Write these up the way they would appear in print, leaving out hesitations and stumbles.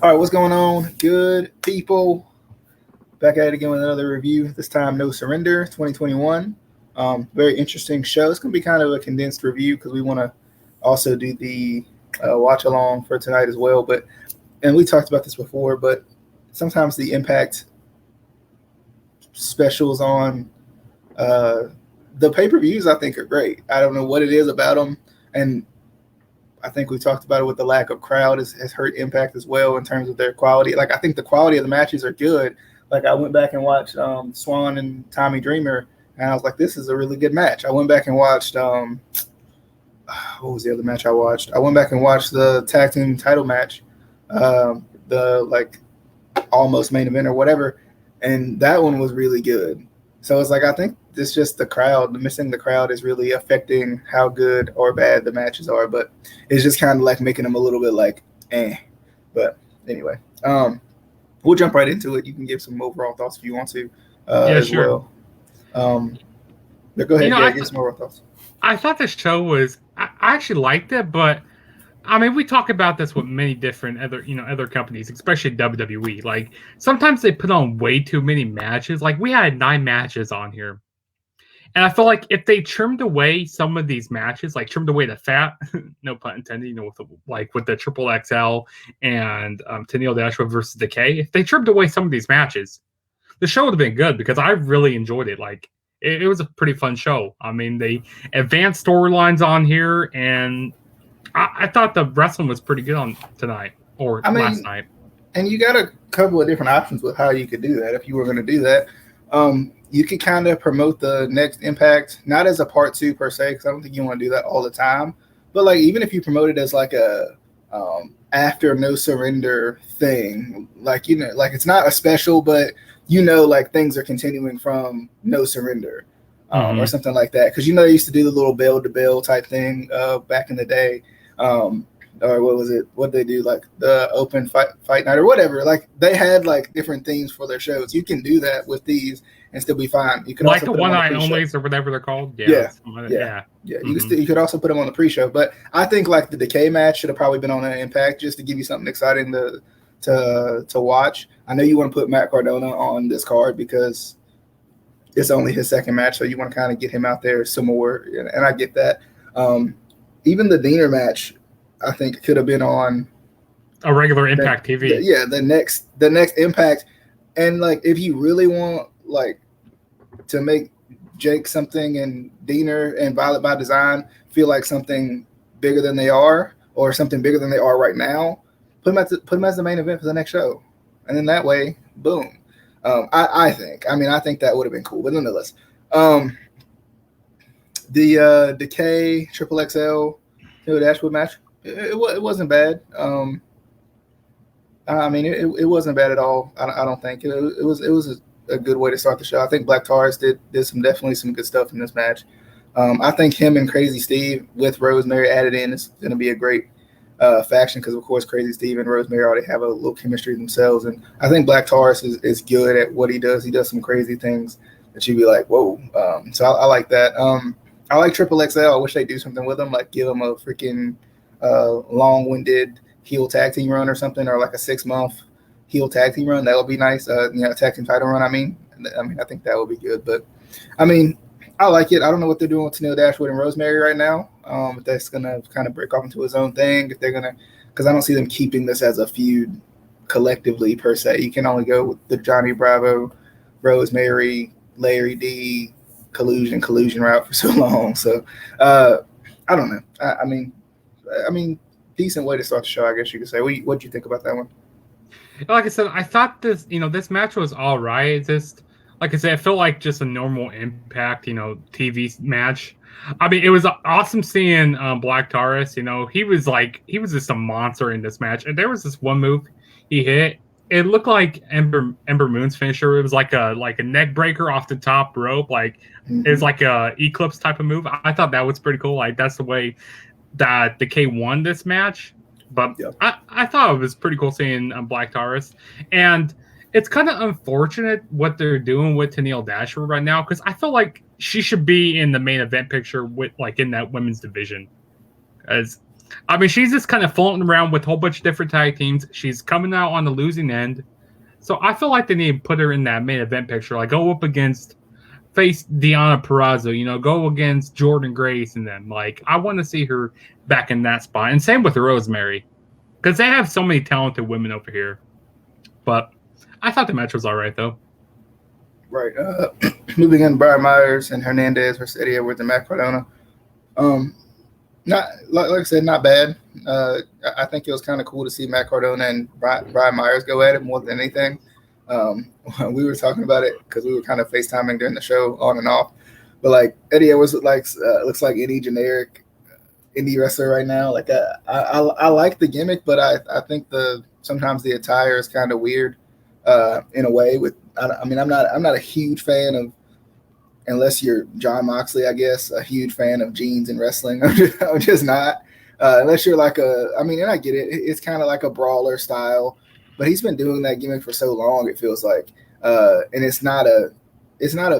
All right, what's going on? Good people. Back at it again with another review. This time, No Surrender 2021. Very interesting show. It's going to be kind of a condensed review because we want to also do the watch along for tonight as well. And we talked about this before, but sometimes the Impact specials on the pay-per-views I think are great. I don't know what it is about them, and I think we talked about it with the lack of crowd has hurt Impact as well in terms of their quality. Like, I think the quality of the matches are good. Like, I went back and watched Swan and Tommy Dreamer, and I was like, this is a really good match. I went back and watched what was the other match I watched? I went back and watched the tag team title match, the like almost main event or whatever, and that one was really good. So it's like, I think it's just the crowd. Missing the crowd is really affecting how good or bad the matches are, but it's just kind of like making them a little bit like, eh. But anyway, we'll jump right into it. You can give some overall thoughts if you want to as sure. Well. But go ahead, give some overall thoughts. I thought this show was, I actually liked it, but I mean, we talk about this with many different other companies, especially WWE. Like, sometimes they put on way too many matches. Like, we had 9 matches on here. And I feel like if they trimmed away some of these matches, like trimmed away the fat, no pun intended, with the XXXL and Tennille Dashwood versus Decay, if they trimmed away some of these matches, the show would have been good because I really enjoyed it. Like, it was a pretty fun show. I mean, they advanced storylines on here, and I thought the wrestling was pretty good on tonight last night. And you got a couple of different options with how you could do that if you were going to do that. You could kind of promote the next Impact, not as a part 2 per se, because I don't think you want to do that all the time. But like, even if you promote it as like a after No Surrender thing, like, like it's not a special, but like things are continuing from No Surrender. Or something like that, because they used to do the little bell to bell type thing back in the day, or what was it? What they do, like the open fight night or whatever. Like, they had like different themes for their shows. You can do that with these and still be fine. You can like the one night onlys or whatever they're called. Yeah. You could also put them on the pre-show, but I think like the Decay match should have probably been on an Impact just to give you something exciting to watch. I know you want to put Matt Cardona on this card because it's only his second match, so you want to kind of get him out there some more, and I get that. Even the Diener match, I think, could have been on a regular Impact TV. The next Impact, and like, if you really want like to make Jake something and Diener and Violet by Design feel like something bigger than they are, or something bigger than they are right now, put them as the main event for the next show, and then that way, boom. I think that would have been cool, but nonetheless, the Decay XXXL Dashwood match, it wasn't bad. It wasn't bad at all. I don't think it was a good way to start the show. I think Black Taurus did definitely some good stuff in this match. I think him and Crazy Steve with Rosemary added in is going to be a great faction, because of course Crazy Steve and Rosemary already have a little chemistry themselves, and I think Black Taurus is good at what he does. He does some crazy things that you'd be like, whoa. So I like that. I like XXXL. I wish they'd do something with him, like give him a freaking long-winded heel tag team run or something, or like a 6-month heel tag team run. That would be nice. Tag team title run. I think that would be good. But I like it. I don't know what they're doing with Tennille Dashwood and Rosemary right now. If that's going to kind of break off into his own thing, if they're going to, because I don't see them keeping this as a feud collectively per se. You can only go with the Johnny Bravo, Rosemary, Larry D, collusion route for so long. So I don't know. I mean, decent way to start the show, I guess you could say. What do you think about that one? Like I said, I thought this match was all right. Just like I said, it felt like just a normal Impact, TV match. I mean, it was awesome seeing Black Taurus. He was just a monster in this match. And there was this one move he hit. It looked like Ember Moon's finisher. It was like a neck breaker off the top rope. Like, it was like a Eclipse type of move. I thought that was pretty cool. Like, that's the way that Decay won this match. But yep. I thought it was pretty cool seeing Black Taurus. And it's kind of unfortunate what they're doing with Tennille Dashwood right now, because I feel like she should be in the main event picture with, like, in that women's division. As I mean, she's just kind of floating around with a whole bunch of different tag teams. She's coming out on the losing end. So I feel like they need to put her in that main event picture. Like, go up against face Deonna Purrazzo, go against Jordan Grace and them. Like, I want to see her back in that spot. And same with Rosemary. Because they have so many talented women over here. But I thought the match was all right, though. Right. Moving on, Brian Myers and Hernandez versus Eddie Edwards and Matt Cardona. Not like I said, not bad. I think it was kind of cool to see Matt Cardona and Brian Myers go at it more than anything. We were talking about it because we were kind of FaceTiming during the show on and off. But like Eddie Edwards looks like any generic indie wrestler right now. Like I like the gimmick, but I think sometimes the attire is kind of weird in a way. I'm not a huge fan of, unless you're John Moxley, I guess, a huge fan of jeans and wrestling. I'm just not. Unless you're like and I get it. It's kind of like a brawler style, but he's been doing that gimmick for so long. It feels like, and it's not a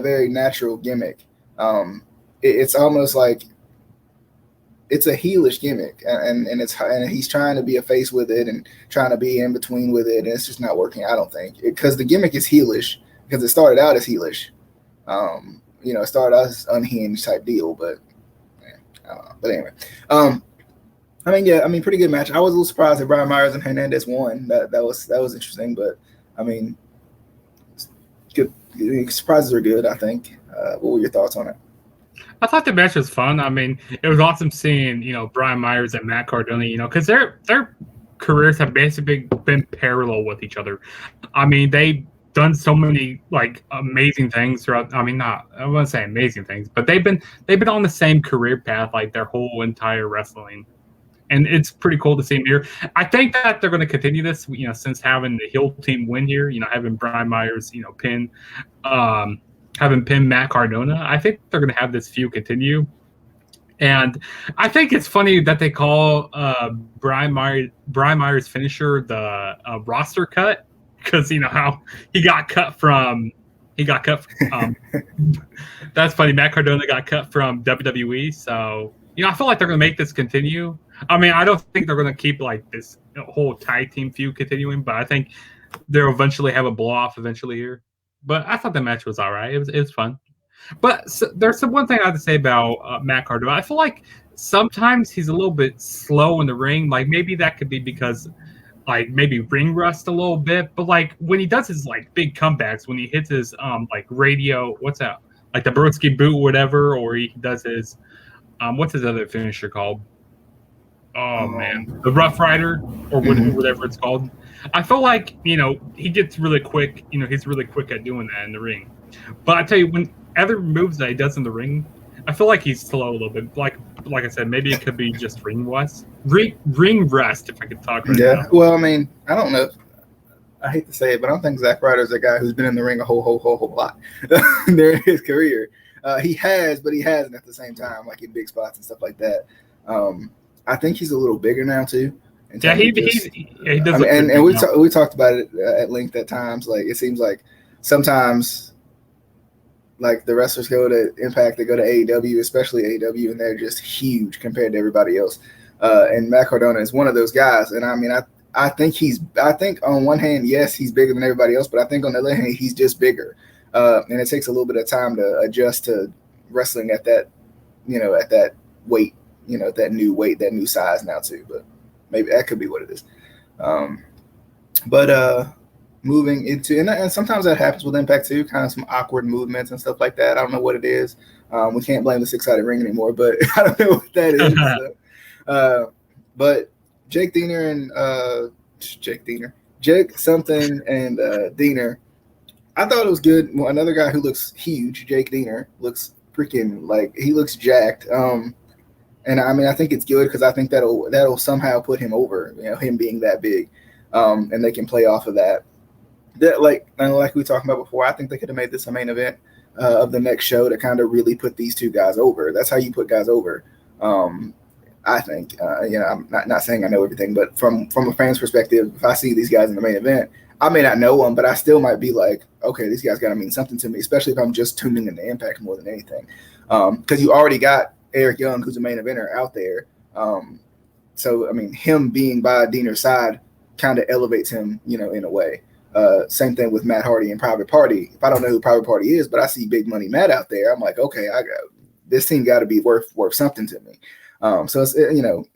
very natural gimmick. It's almost like it's a heelish gimmick, and he's trying to be a face with it and trying to be in between with it, and it's just not working. I don't think, because the gimmick is heelish because it started out as heelish. It started out as unhinged type deal, but I don't know. But anyway, pretty good match. I was a little surprised that Brian Myers and Hernandez won. That was interesting, but good. Surprises are good, I think. What were your thoughts on it? I thought the match was fun. It was awesome seeing, Brian Myers and Matt Cardona, because their careers have basically been parallel with each other. They've done so many like amazing things throughout. I wouldn't say amazing things, but they've been on the same career path like their whole entire wrestling. And it's pretty cool to see them here. I think that they're going to continue this, since having the heel team win here, having Brian Myers, having pinned Matt Cardona. I think they're going to have this feud continue. And I think it's funny that they call Brian Myers' finisher the roster cut, because how he got cut from. That's funny. Matt Cardona got cut from WWE, so I feel like they're going to make this continue. I don't think they're going to keep like this whole tag team feud continuing, but I think they'll eventually have a blow off eventually here. But I thought the match was all right. It was fun. But there's one thing I have to say about Matt Cardona. I feel like sometimes he's a little bit slow in the ring. Like maybe that could be because like maybe ring rust a little bit. But like when he does his like big comebacks, when he hits his like radio, what's that? Like the Brodsky boot or whatever, or he does his what's his other finisher called? Oh man, the Rough Rider or whatever it's called. I feel like he gets really quick. He's really quick at doing that in the ring. But I tell you, when other moves that he does in the ring, I feel like he's slow a little bit. Like I said, maybe it could be just ring rust. Ring rust, if I could talk right now. Yeah. Well, I don't know. I hate to say it, but I don't think Zack Ryder's a guy who's been in the ring a whole lot during his career. He has, but he hasn't at the same time, like in big spots and stuff like that. I think he's a little bigger now too. Yeah, he does. And we talked about it at length at times. Like it seems like sometimes, like the wrestlers go to Impact, they go to AEW, especially AEW, and they're just huge compared to everybody else. And Matt Cardona is one of those guys. And I think on one hand, yes, he's bigger than everybody else, but I think on the other hand, he's just bigger. And it takes a little bit of time to adjust to wrestling at that, at that weight, that new weight, that new size now too. But maybe that could be what it is. But moving into, and sometimes that happens with Impact too, kind of some awkward movements and stuff like that. I don't know what it is. We can't blame the six-sided ring anymore, but I don't know what that is. So. But Jake something and Diener, I thought it was good. Well, another guy who looks huge, Jake Diener, looks freaking like he looks jacked. And I think it's good because I think that'll somehow put him over, him being that big, and they can play off of that. That like we talked about before, I think they could have made this a main event of the next show to kind of really put these two guys over. That's how you put guys over. I think, I'm not saying I know everything, but from a fan's perspective, if I see these guys in the main event, I may not know them, but I still might be like, okay, these guys got to mean something to me, especially if I'm just tuning into Impact more than anything. Because you already got Eric Young, who's a main eventer out there. so I mean, him being by Diener's side kind of elevates him, in a way. Same thing with Matt Hardy and Private Party. If I don't know who Private Party is, but I see Big Money Matt out there, I'm like, okay, this team got to be worth something to me. So it's,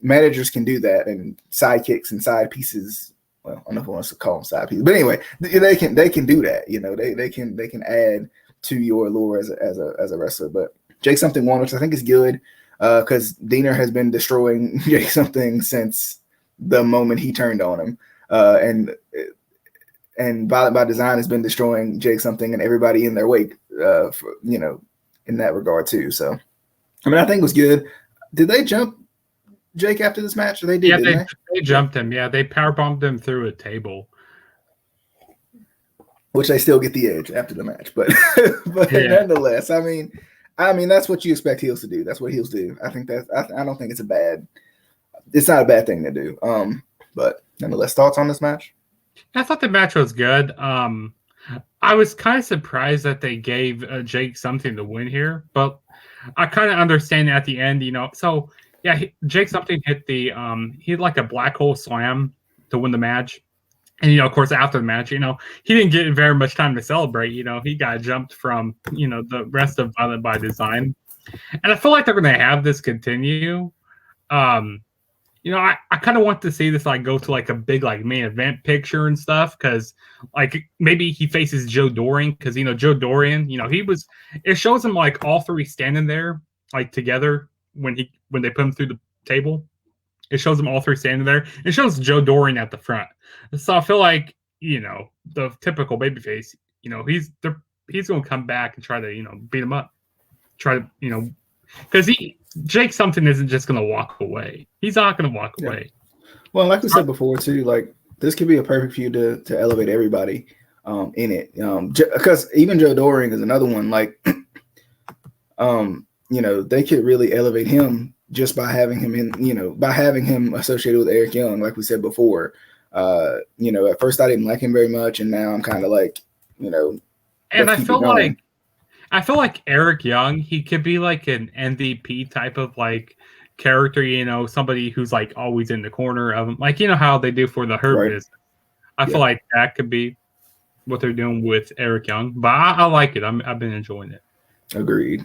managers can do that, and sidekicks and side pieces. Well, I don't know if I want to call them side pieces, but anyway, they can do that. They can add to your allure as a wrestler. But Jake Something won, which I think is good, because Diener has been destroying Jake Something since the moment he turned on him, and by design has been destroying Jake Something and everybody in their wake, in that regard too. So, I mean, I think it was good. Did they jump Jake after this match? Or they did. Yeah, they jumped him. Yeah, they powerbombed him through a table, which they still get the edge after the match. But nonetheless, I mean, that's what you expect heels to do. That's what heels do. I think I don't think it's not a bad thing to do. But nonetheless, thoughts on this match? I thought the match was good. I was kind of surprised that they gave Jake Something to win here, but I kind of understand at the end, So yeah, Jake Something hit he had like a black hole slam to win the match, and of course after the match, he didn't get very much time to celebrate. He got jumped from the rest of Violent by Design, and I feel like they're going to have this continue. I kind of want to see this go to a big main event picture and stuff, because maybe he faces Joe Dorian, because Joe Dorian, it shows him all three standing there together when they put him through the table. It shows them all three standing there. It shows Joe Dorian at the front. So I feel like the typical babyface, he's going to come back and try to beat him up, try to because Jake Something isn't just going to walk away. He's not going to walk away. Well, like we said before, too, this could be a perfect feud to elevate everybody in it. Because even Joe Doring is another one. They could really elevate him just by having him by having him associated with Eric Young, like we said before. At first I didn't like him very much, and now I'm kind of and I feel like Eric Young, he could be an MVP type of character, somebody who's always in the corner of him, how they do for the Hurt Business. I feel like that could be what they're doing with Eric Young, but I like it. I've been enjoying it. Agreed.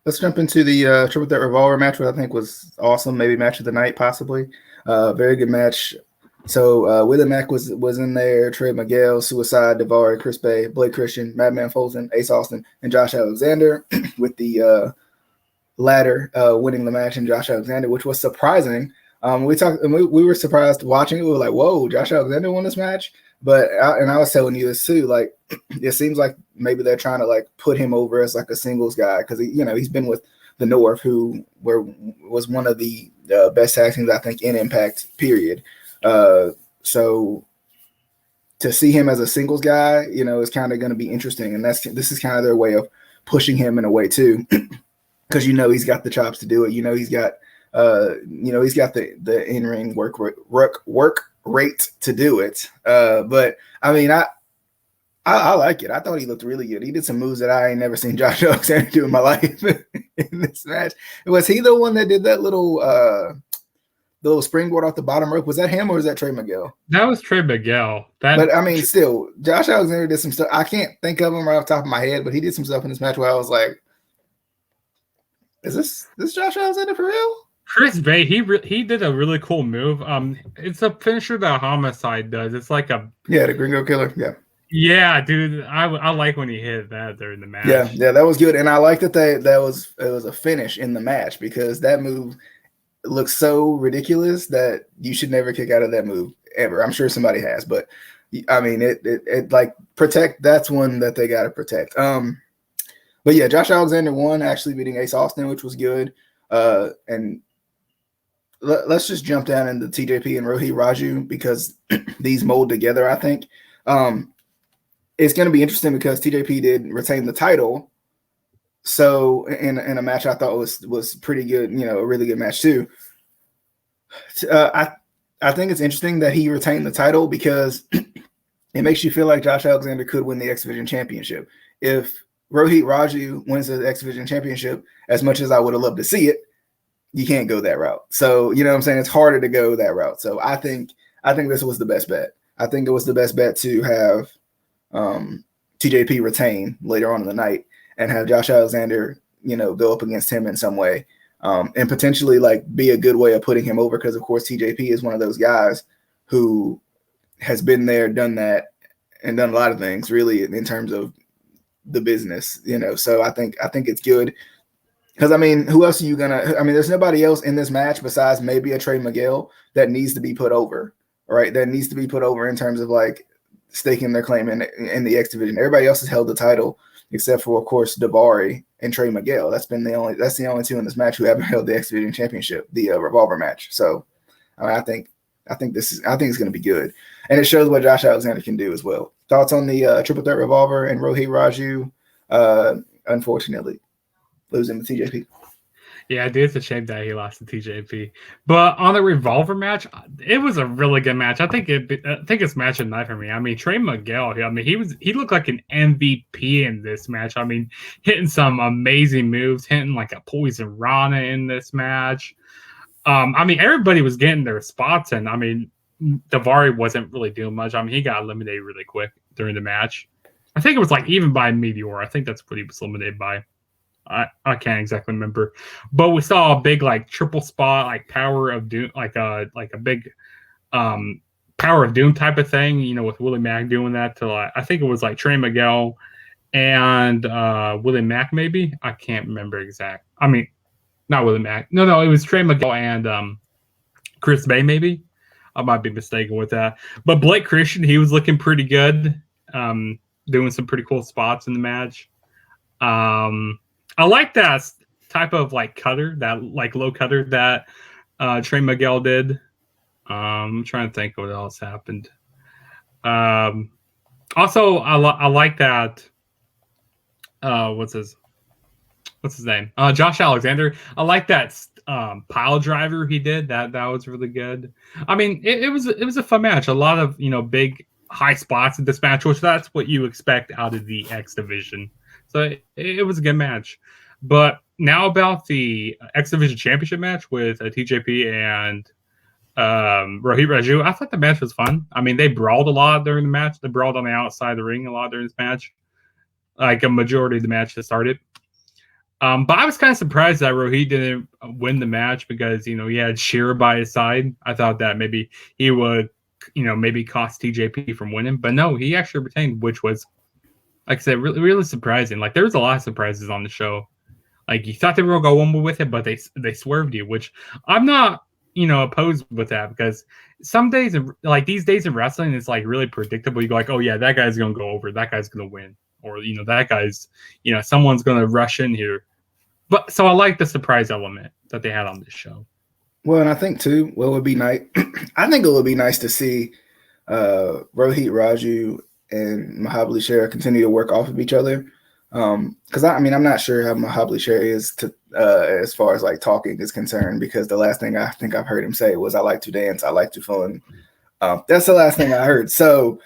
Let's jump into the Triple Threat Revolver match, which I think was awesome. Maybe match of the night, possibly. Very good match. So Willie Mack was in there. Trey Miguel, Suicide, Daivari, Chris Bay, Blake Christian, Madman Fulton, Ace Austin, and Josh Alexander, with the latter winning the match, and Josh Alexander, which was surprising. We were surprised watching it. We were like, "Whoa, Josh Alexander won this match!" But I was telling you this too. It seems like maybe they're trying to put him over as a singles guy, because he's been with the North, who was one of the best tag teams I think in Impact. Period. So to see him as a singles guy, is kind of going to be interesting, and this is kind of their way of pushing him in a way too, because he's got the chops to do it. He's got he's got the in-ring work rate to do it. But I mean, I like it. I thought he looked really good. He did some moves that I ain't never seen Josh Alexander do in my life in this match. Was he the one that did that little springboard off the bottom rope? Was that him, or was that Trey Miguel? That was Trey Miguel. But I mean, still, Josh Alexander did some stuff. I can't think of him right off the top of my head, but he did some stuff in this match where I was like, "Is this Josh Alexander for real?" Chris Bay, he did a really cool move. It's a finisher that Homicide does. It's the Gringo Killer. Yeah, dude, I like when he hit that during the match. Yeah, that was good, and I like that it was a finish in the match, because that move looks so ridiculous that you should never kick out of that move ever. I'm sure somebody has, but I mean, it protect. That's one that they got to protect. But yeah, Josh Alexander won, actually beating Ace Austin, which was good. And let's just jump down into TJP and Rohit Raju, because these mold together, I think. It's going to be interesting because TJP did retain the title. So in a match I thought was pretty good, a really good match too. I think it's interesting that he retained the title, because it makes you feel like Josh Alexander could win the X Division Championship. If Rohit Raju wins the X Division Championship, as much as I would have loved to see it, you can't go that route. So, you know what I'm saying? It's harder to go that route. So I think this was the best bet. I think it was the best bet to have TJP retain later on in the night and have Josh Alexander, go up against him in some way. And potentially like be a good way of putting him over because, of course, TJP is one of those guys who has been there, done that, and done a lot of things really in terms of the business, So I think it's good because, who else are you going to – there's nobody else in this match besides maybe a Trey Miguel that needs to be put over, right? That needs to be put over in terms of like staking their claim in the X division. Everybody else has held the title except for, of course, Daivari and Trey Miguel. That's the only two in this match who haven't held the X Division Championship, the Revolver match. So, I think it's going to be good, and it shows what Josh Alexander can do as well. Thoughts on the triple threat Revolver and Rohit Raju? Unfortunately, losing to TJP. Yeah, dude, it's a shame that he lost to TJP. But on the Revolver match, it was a really good match. I think it's match of the night for me. Trey Miguel, he looked like an MVP in this match. Hitting some amazing moves, hitting like a Poison Rana in this match. Everybody was getting their spots, and Daivari wasn't really doing much. He got eliminated really quick during the match. I think it was like even by Meteor. I think that's what he was eliminated by. I can't exactly remember, but we saw a big like triple spot, like Power of Doom, like a big Power of Doom type of thing, with Willie Mack doing that to I think it was like Trey Miguel and Willie Mack maybe. I can't remember exact. Not Willie Mack. No, it was Trey Miguel and Chris Bay maybe. I might be mistaken with that, but Blake Christian, he was looking pretty good, doing some pretty cool spots in the match. I like that type of like cutter, that like low cutter that Trey Miguel did. I'm trying to think what else happened. Also, I like that. What's his name? Josh Alexander. I like that pile driver he did. That was really good. It was a fun match. A lot of big high spots in this match, which that's what you expect out of the X division. So it was a good match. But now about the X Division Championship match with TJP and Rohit Raju. I thought the match was fun. They brawled a lot during the match. They brawled on the outside of the ring a lot during this match. Like a majority of the match that started. But I was kind of surprised that Rohit didn't win the match because, he had Shira by his side. I thought that maybe he would, maybe cost TJP from winning. But no, he actually retained, which was, like I said, really, really surprising. Like, there was a lot of surprises on the show. Like, you thought they were going to go one more with it, but they swerved you, which I'm not, opposed with that because some days, like these days in wrestling, it's like really predictable. You go like, oh, yeah, that guy's going to go over. That guy's going to win. Or, that guy's, someone's going to rush in here. But so I like the surprise element that they had on this show. Well, and I think, too, it would be nice. I think it would be nice to see Rohit Raju and Mahabali Shera continue to work off of each other. Because I'm not sure how Mahabali Shera is to as far as like talking is concerned, because the last thing I think I've heard him say was, "I like to dance, I like to fun." That's the last thing I heard. So,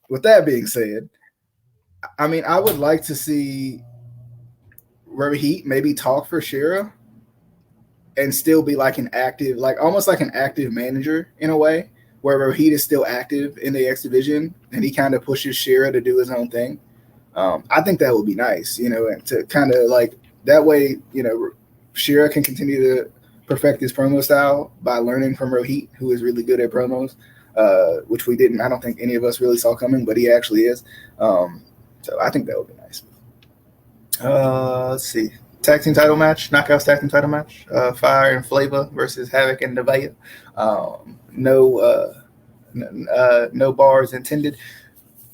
with that being said, I would like to see Rohit maybe talk for Shera and still be like an active, like almost like an active manager in a way, where Rohit is still active in the X division and he kind of pushes Shera to do his own thing. I think that would be nice, and to kind of like that way, Shera can continue to perfect his promo style by learning from Rohit, who is really good at promos, which I don't think any of us really saw coming, but he actually is. So I think that would be nice. Let's see. Tag team title match, Knockouts tag team title match. Fire and Flava versus Havok and Navaeh. No bars intended.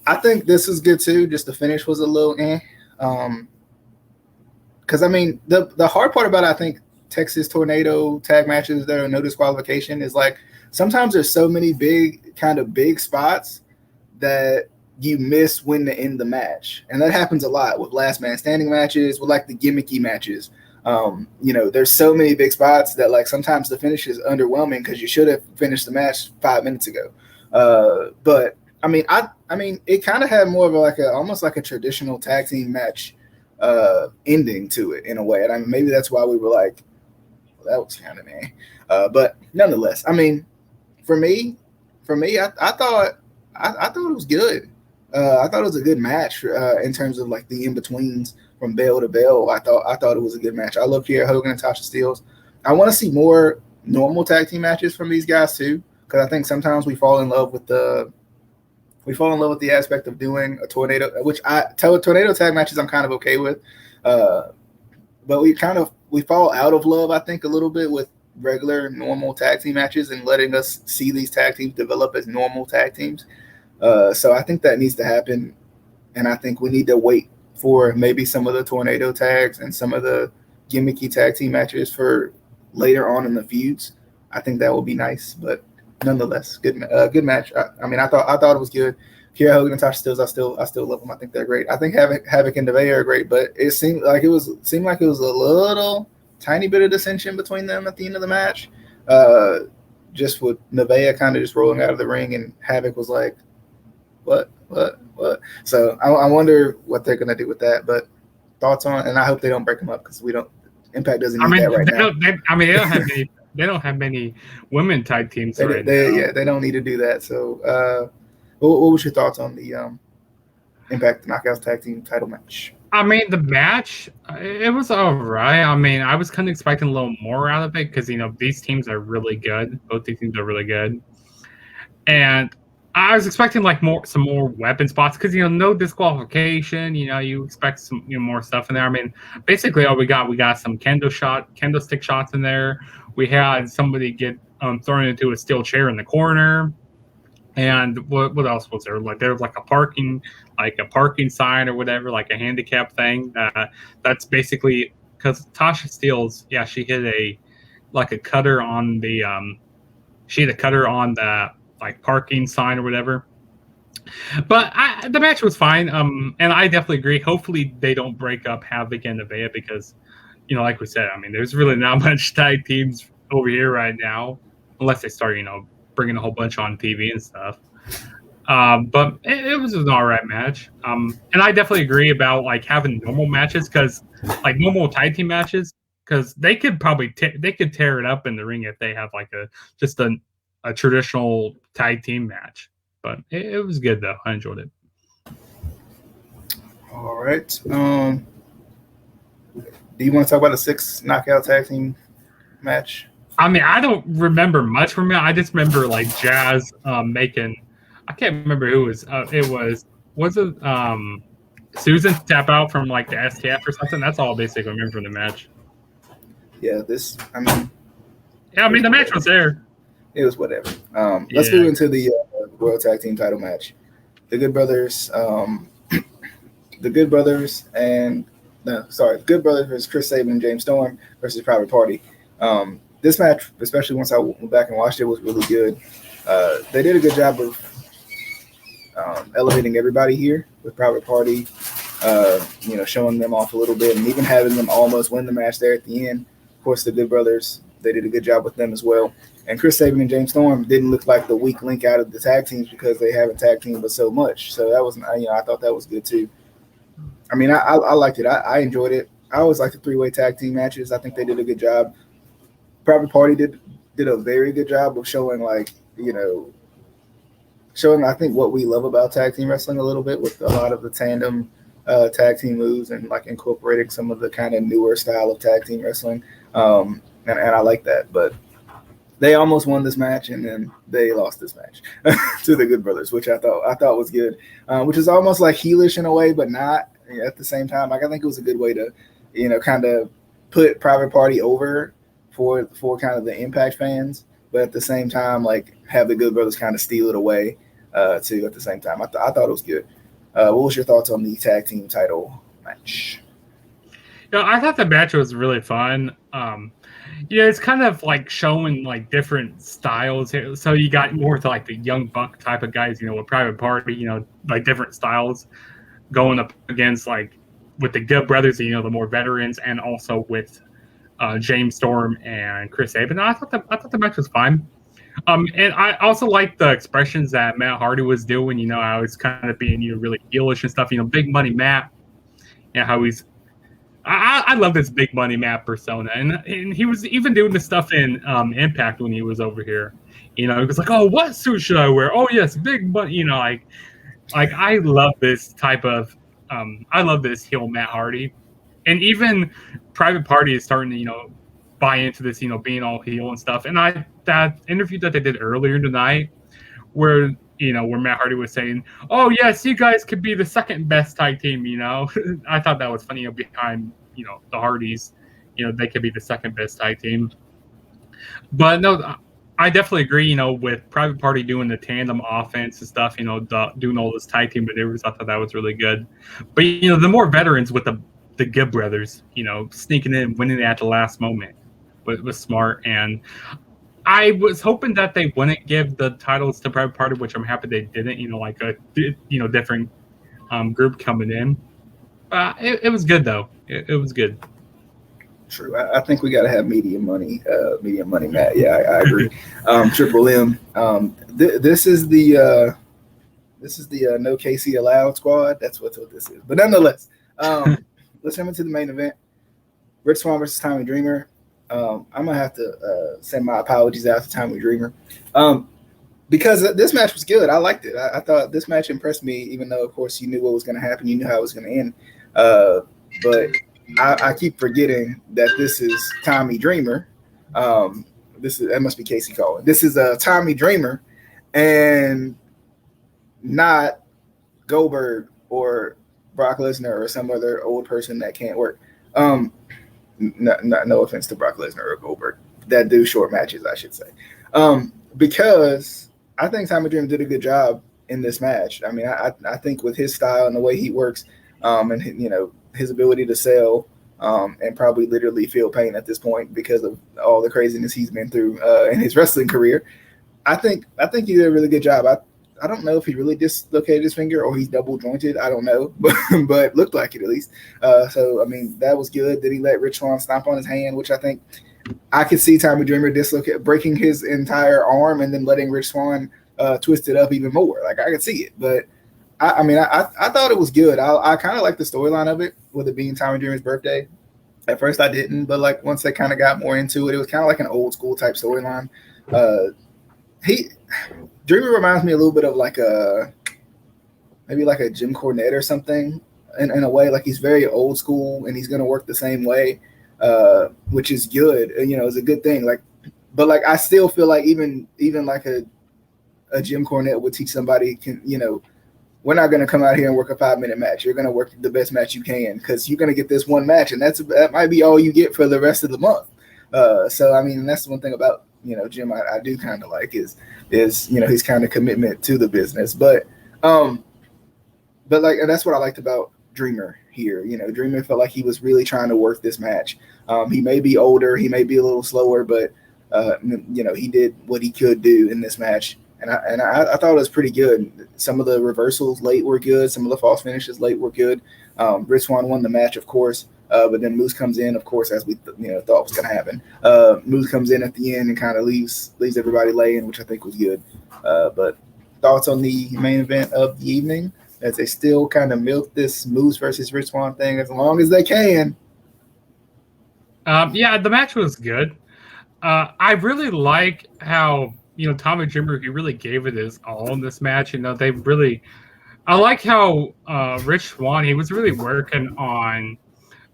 I think this was good too. Just the finish was a little because the hard part about I think Texas Tornado tag matches that are no disqualification is like sometimes there's so many big spots that you miss when to end the match, and that happens a lot with last man standing matches, with like the gimmicky matches. There's so many big spots that like sometimes the finish is underwhelming because you should have finished the match 5 minutes ago. But it kind of had more of almost like a traditional tag team match ending to it in a way, and maybe that's why we were like was kind of me. But nonetheless, I mean, for me, I thought it was good. I thought it was a good match in terms of like the in betweens from bell to bell. I thought it was a good match. I love Kiera Hogan and Tasha Steelz. I want to see more normal tag team matches from these guys too, because I think sometimes we fall in love with the aspect of doing a tornado, which tornado tag matches I'm kind of okay with, but we fall out of love, I think, a little bit with regular normal tag team matches and letting us see these tag teams develop as normal tag teams. So I think that needs to happen, and I think we need to wait for maybe some of the tornado tags and some of the gimmicky tag team matches for later on in the feuds. I think that will be nice, but nonetheless, good match. I mean, I thought it was good. Kiera Hogan and Tasha Steelz, I still love them. I think they're great. I think Havok and Navaeh are great, but it seemed like it was a little tiny bit of dissension between them at the end of the match. Just with Navaeh kind of just rolling out of the ring, and Havok was like, what? So I wonder what they're gonna do with that. But thoughts on, and I hope they don't break them up because Impact doesn't need that right now. They don't have many women tag teams now. Yeah, they don't need to do that. So, what was your thoughts on the Impact Knockouts tag team title match? I mean, the match, it was all right. I mean, I was kind of expecting a little more out of it because, these teams are really good. Both these teams are really good. And I was expecting some more weapon spots because, no disqualification. You expect some more stuff in there. I mean, basically all we got some kendo stick shots in there. We had somebody get thrown into a steel chair in the corner. And what else was there? There was a parking sign or whatever, like a handicap thing. That's basically because Tasha Steelz, she hit a cutter on the parking sign or whatever. But the match was fine. And I definitely agree. Hopefully they don't break up Havok and Navaeh because, like we said, I mean, there's really not much tag teams over here right now, unless they start, bringing a whole bunch on TV and stuff. But it was an all right match. And I definitely agree about having normal matches because normal tag team matches, because they could probably tear it up in the ring if they have a traditional tag team match. But it was good though. I enjoyed it. All right. Do you want to talk about the 6 knockout tag team match? I mean, I don't remember much from it. I just remember Jazz making. I can't remember who it was. Was it Susan tap out from the STF or something? That's all I basically remember from the match. Yeah, the match was there. It was whatever. Let's move into the World Tag Team title match. The Good Brothers versus Chris Sabin and James Storm versus Private Party. This match, especially once I went back and watched it, was really good. They did a good job of elevating everybody here with Private Party, showing them off a little bit and even having them almost win the match there at the end. Of course, the Good Brothers, they did a good job with them as well. And Chris Sabin and James Storm didn't look like the weak link out of the tag teams because they haven't tag teamed but so much. So that was, I thought that was good too. I mean, I liked it. I enjoyed it. I always like the 3-way tag team matches. I think they did a good job. Private Party did a very good job of showing I think what we love about tag team wrestling a little bit with a lot of the tandem tag team moves and incorporating some of the kind of newer style of tag team wrestling. And I like that, but they almost won this match and then they lost this match to the Good Brothers, which I thought was good, which is almost heelish in a way, but not at the same time. I think it was a good way to, kind of put Private Party over for kind of the Impact fans, but at the same time, have the Good Brothers kind of steal it away too at the same time. I thought it was good. What was your thoughts on the tag team title match? I thought the match was really fun. It's kind of showing different styles here. So you got more to the young buck type of guys, with Private Party, different styles going up against with the Good Brothers, the more veterans, and also with James Storm and Chris Sabin. I thought the match was fine. And I also like the expressions that Matt Hardy was doing. I was kind of being really heelish and stuff. Big money Matt, how he's I love this big money Matt persona, and he was even doing the stuff in Impact when he was over here. He was like, "Oh, what suit should I wear? Oh, yes, big money." Like I love this type of I love this heel Matt Hardy, and even Private Party is starting to buy into this being all heel and stuff. And that interview that they did earlier tonight, where Matt Hardy was saying, "Oh yes, you guys could be the second best tag team." I thought that was funny. Behind the Hardys, they could be the second best tag team. But no, I definitely agree. With Private Party doing the tandem offense and stuff, doing all this tag team maneuvers, I thought that was really good. But the more veterans with the Gibb brothers, sneaking in, winning it at the last moment, was smart. And I was hoping that they wouldn't give the titles to Private Party, which I'm happy they didn't. Like a different group coming in. It was good though. It was good. True. I think we got to have medium money, Matt. Yeah, I agree. Triple M. This is the no KC allowed squad. That's what this is. But nonetheless, let's jump into the main event. Rich Swann versus Tommy Dreamer. I'm gonna have to send my apologies out to Tommy Dreamer because this match was good. I liked it. I thought this match impressed me, even though, of course, you knew what was going to happen. You knew how it was going to end. But I keep forgetting that this is Tommy Dreamer. That must be Casey calling. This is Tommy Dreamer, and not Goldberg or Brock Lesnar or some other old person that can't work. No offense to Brock Lesnar or Goldberg that do short matches, I should say, because I think Tommy Dreamer did a good job in this match. I mean, I think with his style and the way he works, and his ability to sell, and probably literally feel pain at this point because of all the craziness he's been through in his wrestling career. I think he did a really good job. I don't know if he really dislocated his finger or he's double jointed. I don't know, but looked like it at least. So I mean, that was good. Did he let Rich Swann stomp on his hand, which I think I could see Tommy Dreamer breaking his entire arm and then letting Rich Swann twist it up even more. Like I could see it, but I thought it was good. I kind of like the storyline of it with it being Tommy Dreamer's birthday. At first I didn't, but like once they kind of got more into it, it was kind of like an old school type storyline. Dreamer reminds me a little bit of maybe like a Jim Cornette or something in a way. Like he's very old school and he's going to work the same way, which is good. It's a good thing. But I still feel like even like a Jim Cornette would teach somebody we're not going to come out here and work a 5-minute match. You're going to work the best match you can because you're going to get this one match, and that might be all you get for the rest of the month. So I mean, that's one thing about Jim I do kind of like is his kind of commitment to the business. But and that's what I liked about Dreamer here. Dreamer felt like he was really trying to work this match. He may be older, he may be a little slower, but he did what he could do in this match. And I thought it was pretty good. Some of the reversals late were good. Some of the false finishes late were good. Rich Swann won the match, of course. But then Moose comes in, of course, as we thought was going to happen. Moose comes in at the end and kind of leaves everybody laying, which I think was good. But thoughts on the main event of the evening as they still kind of milk this Moose versus Rich Swann thing as long as they can. Yeah, the match was good. I really like how Tommy Dreamer, he really gave it his all in this match. I like how Rich Swann, he was really working on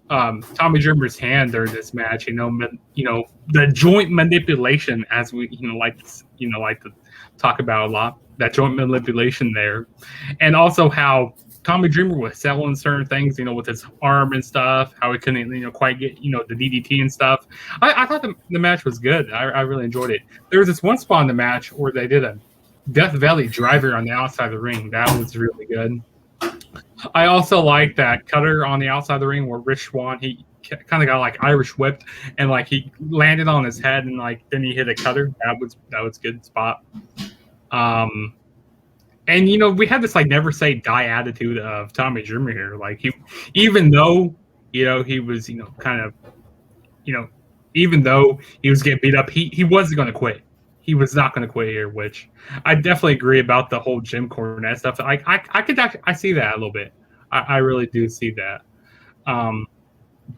Tommy Dreamer's hand during this match. The joint manipulation, as we like to talk about a lot. That joint manipulation there, and also how Tommy Dreamer was selling certain things, with his arm and stuff, how he couldn't, quite get, the DDT and stuff. I thought the match was good. I really enjoyed it. There was this one spot in the match where they did a Death Valley driver on the outside of the ring. That was really good. I also like that cutter on the outside of the ring where Rich Swann, he kind of got Irish whipped and he landed on his head and then he hit a cutter. That was a good spot. And we had this never say die attitude of Tommy Dreamer here. Even though he was even though he was getting beat up, he wasn't going to quit. He was not going to quit here, which I definitely agree about the whole Jim Cornette stuff. I see that a little bit. I really do see that.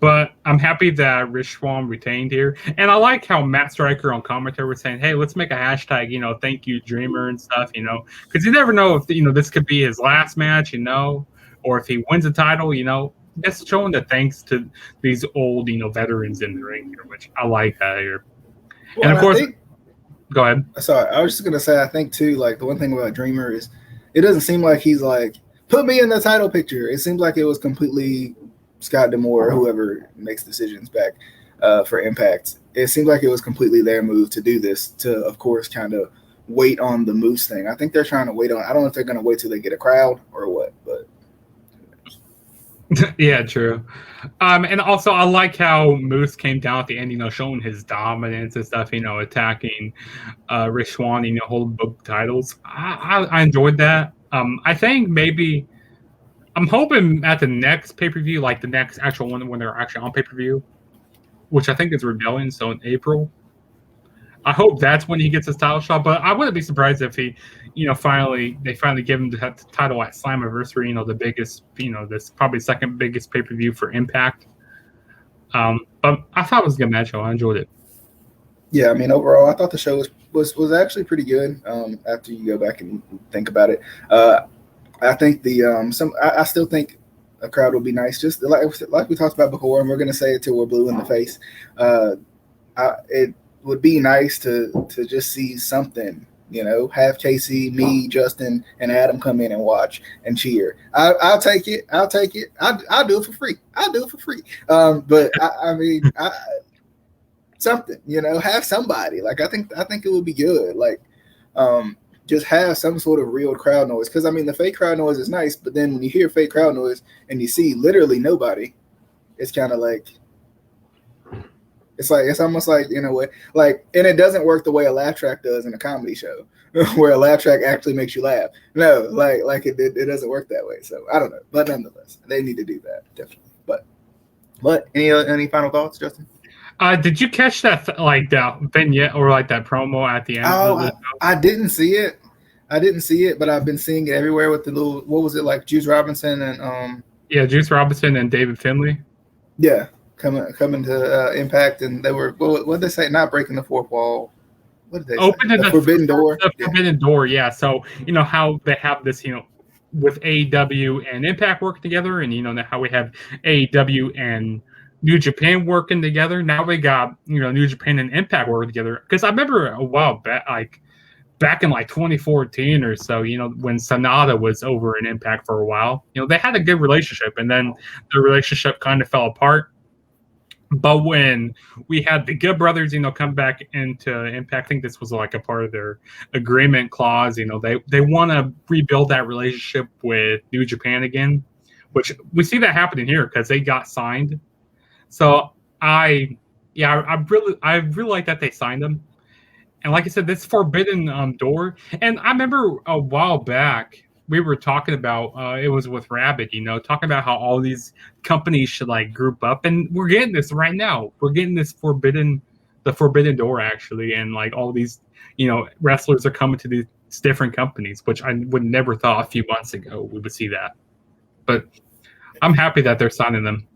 But I'm happy that Rich Swann retained here. And I like how Matt Stryker on commentary was saying, hey, let's make a hashtag, thank you, Dreamer and stuff, because you never know if, this could be his last match, or if he wins a title, just showing the thanks to these old, veterans in the ring here, which I like that here. Well, and of course, go ahead. Sorry, I was just going to say, I think too, like the one thing about Dreamer is it doesn't seem like he's like, put me in the title picture. It seems like it was completely Scott D'Amore, whoever makes decisions back for Impact. It seems like it was completely their move to do this, to, of course, kind of wait on the Moose thing. I think they're trying to wait on, I don't know if they're going to wait till they get a crowd or what, but. Yeah, true. And also, I like how Moose came down at the end, showing his dominance and stuff, attacking Rich Swann, holding both titles. I enjoyed that. I think maybe I'm hoping at the next pay-per-view, like the next actual one when they're actually on pay-per-view, which I think is Rebellion, so in April. I hope that's when he gets his title shot, but I wouldn't be surprised if he, they finally give him the title at Slammiversary, the biggest, this probably second biggest pay-per-view for Impact. But I thought it was a good match. I enjoyed it. Yeah, I mean, overall, I thought the show was actually pretty good. After you go back and think about it, I think I still think a crowd would be nice. Just like we talked about before, and we're gonna say it till we're blue in the face. It would be nice to just see something. Have Casey, me, Justin, and Adam come in and watch and cheer. I'll take it. I'll do it for free. But I mean, something. Have somebody. Like I think it would be good. Like, just have some sort of real crowd noise. Because I mean, the fake crowd noise is nice, but then when you hear fake crowd noise and you see literally nobody, it's kind of like. It's almost like, like, and it doesn't work the way a laugh track does in a comedy show, where a laugh track actually makes you laugh. No, like it doesn't work that way. So I don't know, but nonetheless, they need to do that definitely. But any final thoughts, Justin? Did you catch that like the vignette or like that promo at the end? Oh, I didn't see it. But I've been seeing it everywhere with the little, what was it, like Juice Robinson and yeah, Juice Robinson and David Finlay. Yeah. Coming to Impact, and they were, what did they say? Not breaking the fourth wall. What did they say? The forbidden door. The forbidden door, yeah. So, how they have this, with AEW and Impact working together, and, how we have AEW and New Japan working together. Now we got, New Japan and Impact working together. Because I remember a while back in like 2014 or so, when Sonata was over in Impact for a while, they had a good relationship, and then the relationship kind of fell apart. But when we had the Good Brothers, come back into Impact, I think this was like a part of their agreement clause. They want to rebuild that relationship with New Japan again, which we see that happening here because they got signed. So I really like that they signed them. And like I said, this forbidden door. And I remember a while back, we were talking about, it was with Rabbit, talking about how all these companies should like group up, and we're getting this right now. We're getting the forbidden door actually, and like all these, wrestlers are coming to these different companies, which I would never thought a few months ago we would see that. But I'm happy that they're signing them.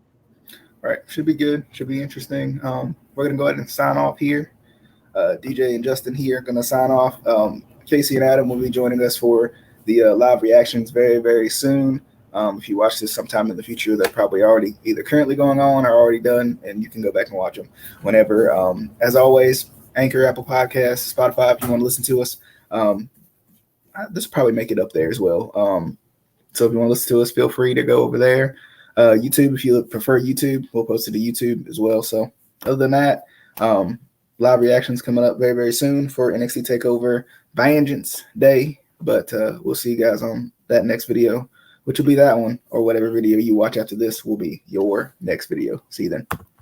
Right, should be good, should be interesting. We're gonna go ahead and sign off here. DJ and Justin here gonna sign off. Casey and Adam will be joining us for the live reactions very, very soon. If you watch this sometime in the future, they're probably already either currently going on or already done, and you can go back and watch them whenever. As always, Anchor, Apple Podcasts, Spotify, if you want to listen to us. This will probably make it up there as well. So if you want to listen to us, feel free to go over there. YouTube, if you prefer YouTube, we'll post it to YouTube as well. So other than that, live reactions coming up very, very soon for NXT TakeOver Vengeance Day. But we'll see you guys on that next video, which will be that one, or whatever video you watch after this will be your next video. See you then.